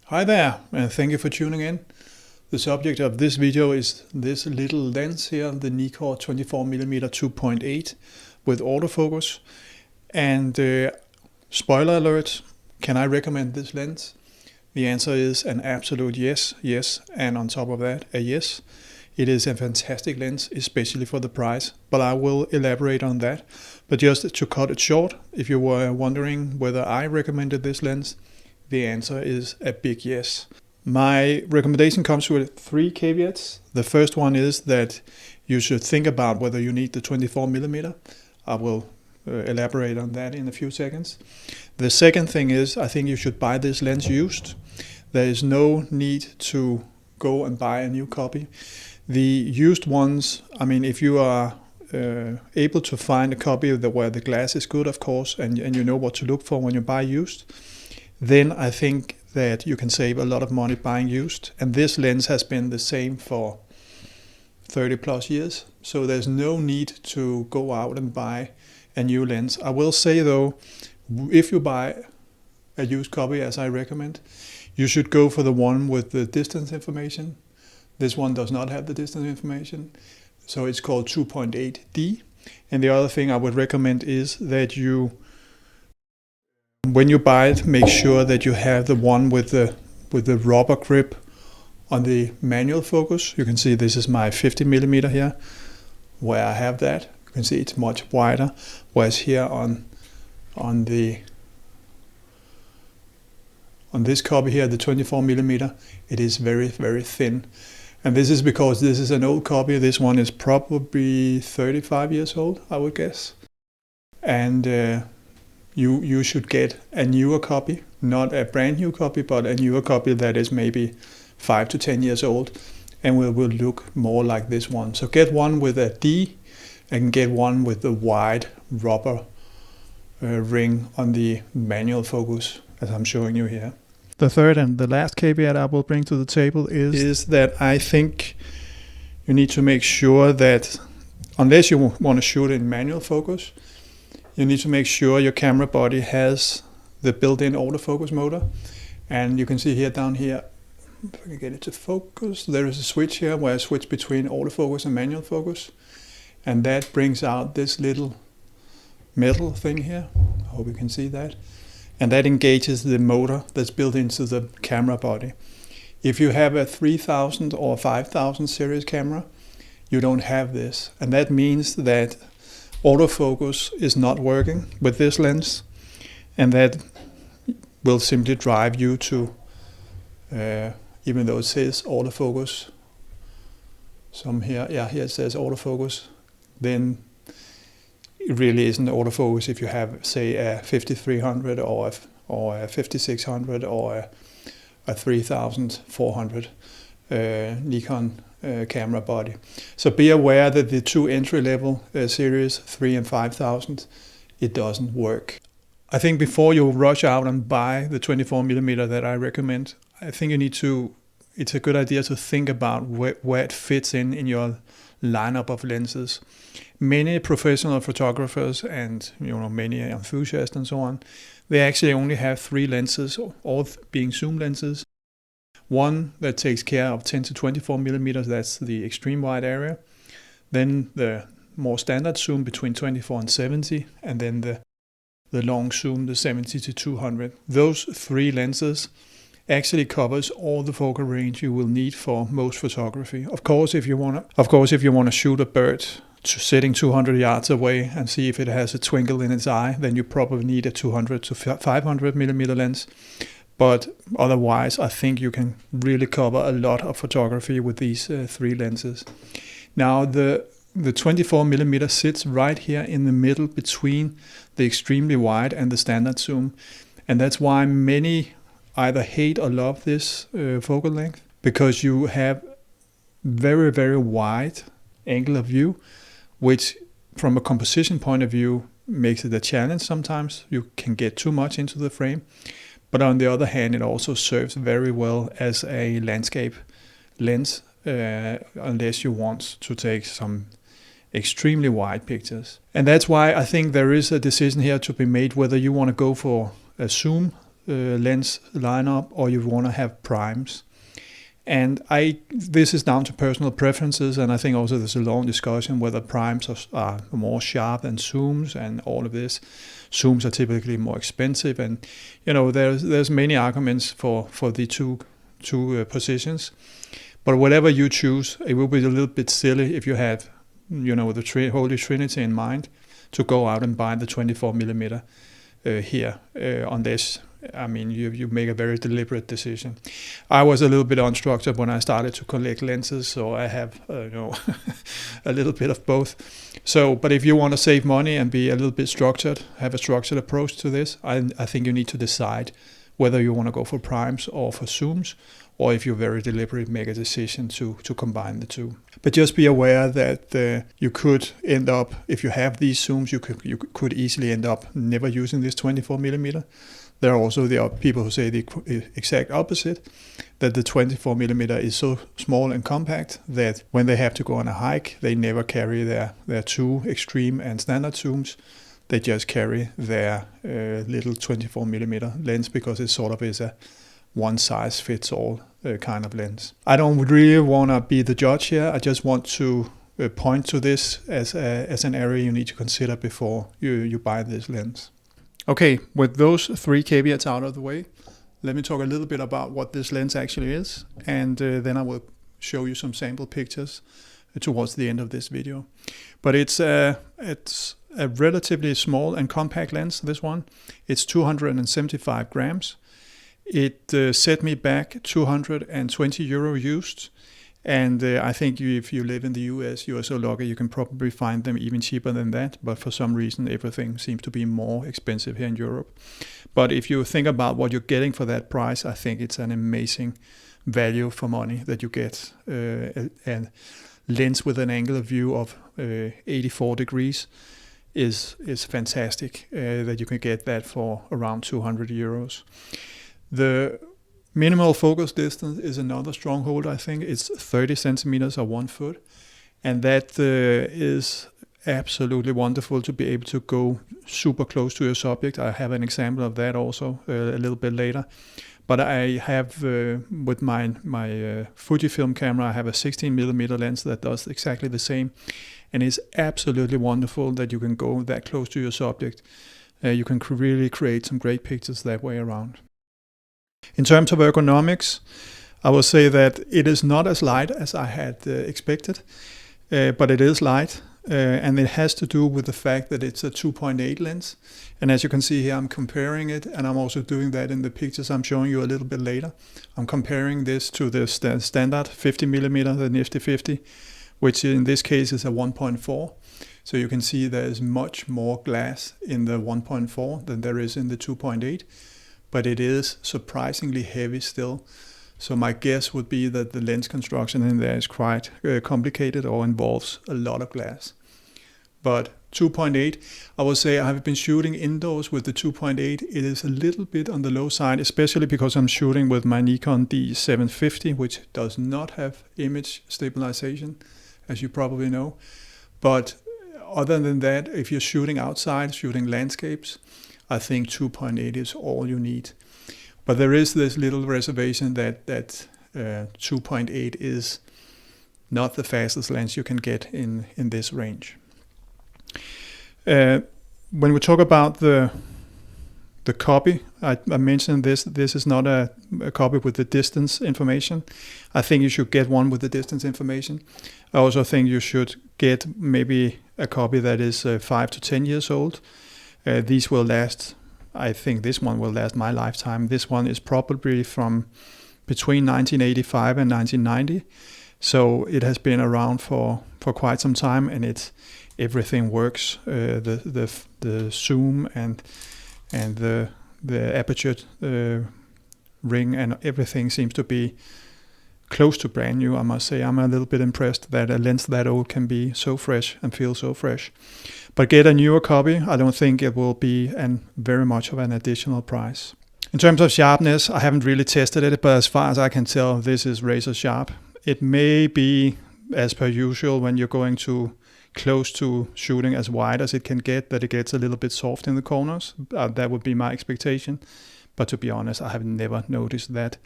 Hi there, and thank you for tuning in. The subject of this video is this little lens here, the Nikkor 24mm 2.8 with autofocus. And spoiler alert, can I recommend this lens? The answer is an absolute yes, and on top of that, a yes. It is a fantastic lens, especially for the price, but I will elaborate on that. But just to cut it short, if you were wondering whether I recommended this lens, the answer is a big yes. My recommendation comes with 3 caveats. The first one is that you should think about whether you need the 24mm. I will elaborate on that in a few seconds. The second thing is I think you should buy this lens used. There is no need to go and buy a new copy. The used ones, I mean, if you are able to find a copy where the glass is good, of course, and you know what to look for when you buy used, then I think that you can save a lot of money buying used. And this lens has been the same for 30 plus years. So there's no need to go out and buy a new lens. I will say though, if you buy a used copy, as I recommend, you should go for the one with the distance information. This one does not have the distance information. So it's called 2.8D. And the other thing I would recommend is that when you buy it, make sure that you have the one with the rubber grip on the manual focus. You can see this is my 50mm here, where I have that. You can see it's much wider, whereas here on this copy here, the 24mm, it is very, very thin. And this is because this is an old copy. This one is probably 35 years old, I would guess. And you should get a newer copy, not a brand new copy, but a newer copy that is maybe 5 to 10 years old and will look more like this one. So get one with a D and get one with the wide rubber ring on the manual focus, as I'm showing you here. The third and the last caveat I will bring to the table is that I think you need to make sure that, unless you want to shoot in manual focus, you need to make sure your camera body has the built-in autofocus motor. And you can see here down here, if I can get it to focus, there is a switch here where I switch between autofocus and manual focus. And that brings out this little metal thing here. I hope you can see that. And that engages the motor that's built into the camera body. If you have a 3000 or 5000 series camera, you don't have this. And that means that autofocus is not working with this lens, and that will simply drive you to, even though it says autofocus, here it says autofocus, then it really isn't autofocus if you have, say, a 5300 or a 5600 or a 3400 Nikon camera body. So be aware that the 2 entry-level series, 3 and 5000, it doesn't work. I think before you rush out and buy the 24mm that I recommend, I think it's a good idea to think about where it fits in your lineup of lenses. Many professional photographers and many enthusiasts and so on, they actually only have 3 lenses, all being zoom lenses. One that takes care of 10 to 24mm, that's the extreme wide area. Then the more standard zoom between 24 and 70, and then the long zoom, the 70 to 200. Those 3 lenses actually covers all the focal range you will need for most photography. Of course, if you want to shoot a bird sitting 200 yards away and see if it has a twinkle in its eye, then you probably need a 200 to 500mm lens. But otherwise, I think you can really cover a lot of photography with these 3 lenses. Now, the 24mm sits right here in the middle between the extremely wide and the standard zoom. And that's why many either hate or love this focal length, because you have very, very wide angle of view, which from a composition point of view makes it a challenge sometimes. You can get too much into the frame. But on the other hand, it also serves very well as a landscape lens, unless you want to take some extremely wide pictures. And that's why I think there is a decision here to be made whether you want to go for a zoom lens lineup, or you want to have primes. And this is down to personal preferences, and I think also there's a long discussion whether primes are more sharp than zooms and all of this. Zooms are typically more expensive, and there's many arguments for the two positions. But whatever you choose, it will be a little bit silly if you have the Holy Trinity in mind to go out and buy the 24mm here on this. I mean, you make a very deliberate decision. I was a little bit unstructured when I started to collect lenses, so I have a little bit of both. So, but if you want to save money and be a little bit structured, have a structured approach to this, I think you need to decide whether you want to go for primes or for zooms, or if you very deliberately make a decision to combine the two. But just be aware that you could end up, if you have these zooms, you could easily end up never using this 24mm. There are also people who say the exact opposite, that the 24mm is so small and compact that when they have to go on a hike, they never carry their two extreme and standard zooms. They just carry their little 24mm lens because it sort of is a one-size-fits-all kind of lens. I don't really want to be the judge here. I just want to point to this as an area you need to consider before you buy this lens. Okay, with those three caveats out of the way, let me talk a little bit about what this lens actually is, and then I will show you some sample pictures towards the end of this video. But it's a relatively small and compact lens, this one. It's 275 grams. It set me back 220 euro used. And I think if you live in the US, you are so lucky you can probably find them even cheaper than that. But for some reason, everything seems to be more expensive here in Europe. But if you think about what you're getting for that price, I think it's an amazing value for money that you get. A lens with an angle of view of 84 degrees is fantastic, that you can get that for around 200 euros. The minimal focus distance is another stronghold, I think. It's 30 centimeters or 1 foot. And that is absolutely wonderful to be able to go super close to your subject. I have an example of that also a little bit later. But I have, with my Fujifilm camera, I have a 16mm lens that does exactly the same. And it's absolutely wonderful that you can go that close to your subject. You can really create some great pictures that way around. In terms of ergonomics, I will say that it is not as light as I had expected, but it is light, and it has to do with the fact that it's a 2.8 lens. And as you can see here, I'm comparing it, and I'm also doing that in the pictures I'm showing you a little bit later. I'm comparing this to the standard 50mm, the Nifty 50, which in this case is a 1.4. So you can see there is much more glass in the 1.4 than there is in the 2.8. But it is surprisingly heavy still. So my guess would be that the lens construction in there is quite complicated or involves a lot of glass. But 2.8, I will say I have been shooting indoors with the 2.8. It is a little bit on the low side, especially because I'm shooting with my Nikon D750, which does not have image stabilization, as you probably know. But other than that, if you're shooting outside, shooting landscapes, I think 2.8 is all you need. But there is this little reservation that 2.8 is not the fastest lens you can get in this range. When we talk about the copy, I mentioned this is not a copy with the distance information. I think you should get one with the distance information. I also think you should get maybe a copy that is 5 to 10 years old. These will last, I think this one will last my lifetime. This one is probably from between 1985 and 1990. So it has been around for quite some time, and everything works. The zoom and the aperture ring and everything seems to be close to brand new, I must say. I'm a little bit impressed that a lens that old can be so fresh and feel so fresh. But get a newer copy. I don't think it will be very much of an additional price. In terms of sharpness, I haven't really tested it, but as far as I can tell, this is razor sharp. It may be, as per usual, when you're going to close to shooting as wide as it can get, that it gets a little bit soft in the corners. That would be my expectation. But to be honest, I have never noticed that.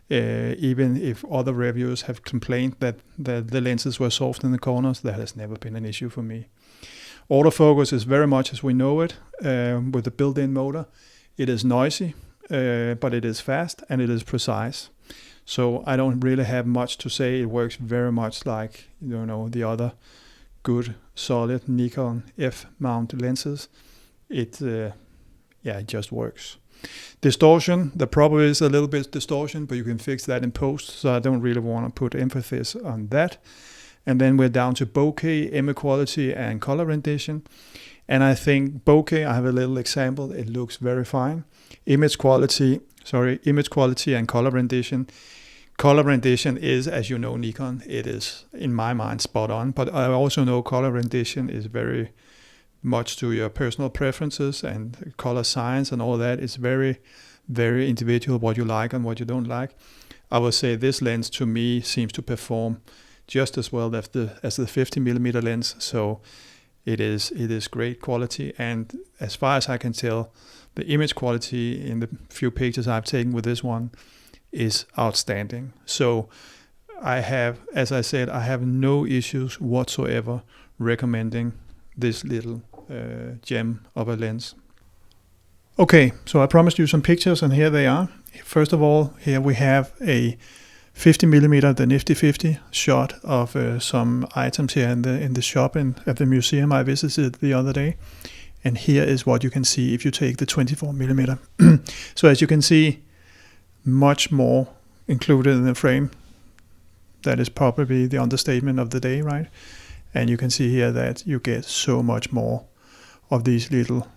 Even if other reviewers have complained that the lenses were soft in the corners, that has never been an issue for me. Autofocus is very much as we know it, with the built-in motor. It is noisy, but it is fast and it is precise. So I don't really have much to say. It works very much like the other good solid Nikon F mount lenses. It just works. Distortion, there probably is a little bit distortion, but you can fix that in post, so I don't really want to put emphasis on that. And then we're down to bokeh, image quality, and color rendition. And I think bokeh, I have a little example, it looks very fine. Image quality and color rendition. Color rendition is, as you know, Nikon, it is, in my mind, spot on. But I also know color rendition is very much to your personal preferences, and color science and all that is very, very individual, what you like and what you don't like. I would say this lens to me seems to perform just as well as the 50mm lens, so it is great quality. And as far as I can tell, the image quality in the few pictures I've taken with this one is outstanding. So I have, as I said, I have no issues whatsoever recommending this little gem of a lens. Okay, so I promised you some pictures, and here they are. First of all, here we have a 50mm, the Nifty 50 shot of some items here in the shop at the museum I visited the other day. And here is what you can see if you take the 24mm. So as you can see, much more included in the frame. That is probably the understatement of the day, right? And you can see here that you get so much more of these little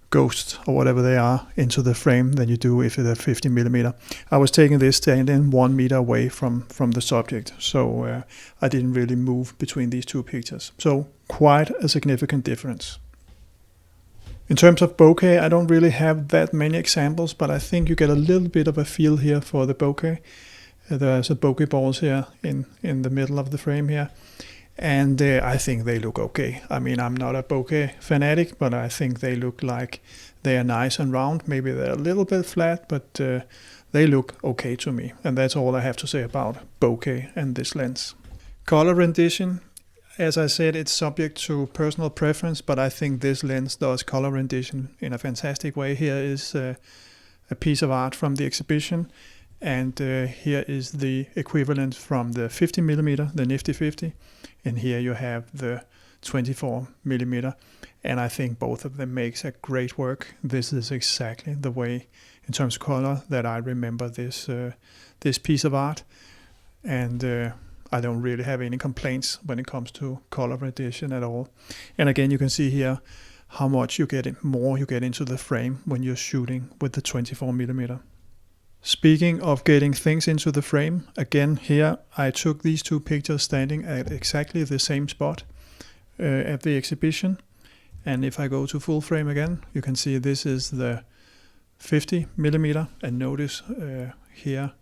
ghosts or whatever they are into the frame than you do if it's a 50mm. I was taking this standing 1 meter away from the subject, so I didn't really move between these two pictures. So quite a significant difference. In terms of bokeh, I don't really have that many examples, but I think you get a little bit of a feel here for the bokeh. There's a bokeh balls here in the middle of the frame here. And I think they look okay. I mean, I'm not a bokeh fanatic, but I think they look like they are nice and round. Maybe they're a little bit flat, but they look okay to me. And that's all I have to say about bokeh and this lens. Color rendition, as I said, it's subject to personal preference, but I think this lens does color rendition in a fantastic way. Here is a piece of art from the exhibition. And here is the equivalent from the 50mm, the Nifty 50. And here you have the 24mm. And I think both of them makes a great work. This is exactly the way, in terms of color, that I remember this piece of art. And I don't really have any complaints when it comes to color rendition at all. And again, you can see here how much you get into the frame when you're shooting with the 24mm. Speaking of getting things into the frame, again here I took these two pictures standing at exactly the same spot at the exhibition. And if I go to full frame again, you can see this is the 50mm, and notice here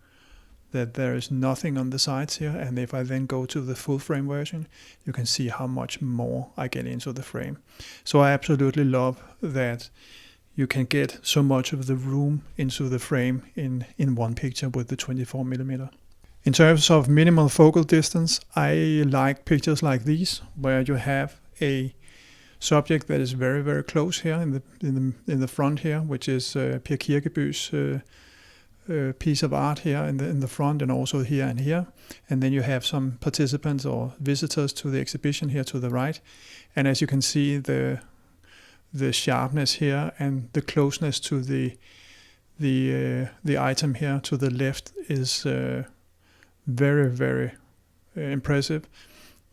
that there is nothing on the sides here. And if I then go to the full frame version, you can see how much more I get into the frame. So I absolutely love that you can get so much of the room into the frame in one picture with the 24mm. In terms of minimal focal distance, I like pictures like these, where you have a subject that is very, very close here in the front here, which is Per Kirkeby's piece of art here in the front, and also here and here. And then you have some participants or visitors to the exhibition here to the right. And as you can see, the sharpness here and the closeness to the item here to the left is very, very impressive.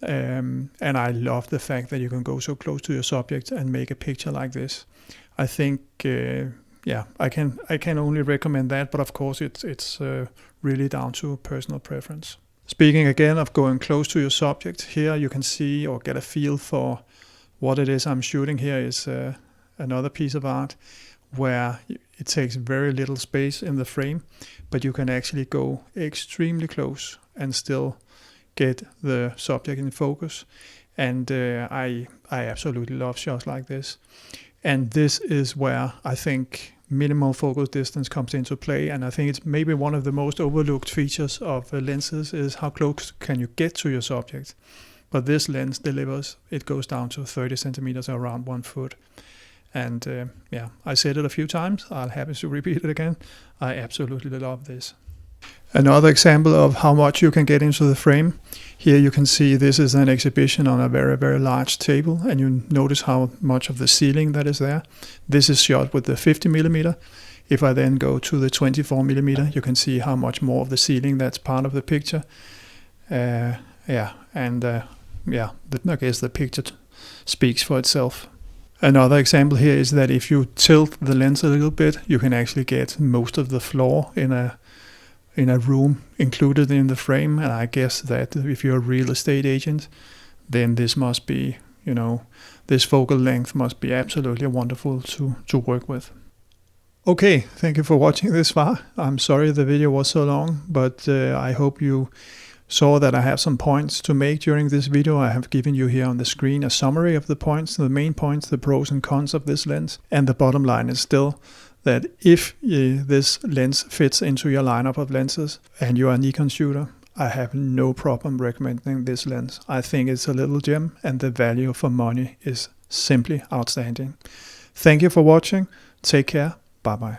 And I love the fact that you can go so close to your subject and make a picture like this. I think, I can only recommend that, but of course it's really down to personal preference. Speaking again of going close to your subject, here you can see or get a feel for what it is I'm shooting. Here is another piece of art where it takes very little space in the frame, but you can actually go extremely close and still get the subject in focus. And I absolutely love shots like this. And this is where I think minimal focal distance comes into play, and I think it's maybe one of the most overlooked features of lenses is how close can you get to your subject. But this lens delivers, it goes down to 30 centimeters, around 1 foot. And I said it a few times, I'll happy to repeat it again. I absolutely love this. Another example of how much you can get into the frame. Here you can see this is an exhibition on a very, very large table, and you notice how much of the ceiling that is there. This is shot with the 50mm. If I then go to the 24mm, you can see how much more of the ceiling that's part of the picture. I guess the picture speaks for itself. Another example here is that if you tilt the lens a little bit, you can actually get most of the floor in a room included in the frame. And I guess that if you're a real estate agent, then this must be, this focal length must be absolutely wonderful to work with. Okay, thank you for watching this far. I'm sorry the video was so long, but I hope you saw that I have some points to make during this video. I have given you here on the screen a summary of the points, the main points, the pros and cons of this lens. And the bottom line is still that if this lens fits into your lineup of lenses and you are a Nikon shooter, I have no problem recommending this lens. I think it's a little gem and the value for money is simply outstanding. Thank you for watching. Take care. Bye bye.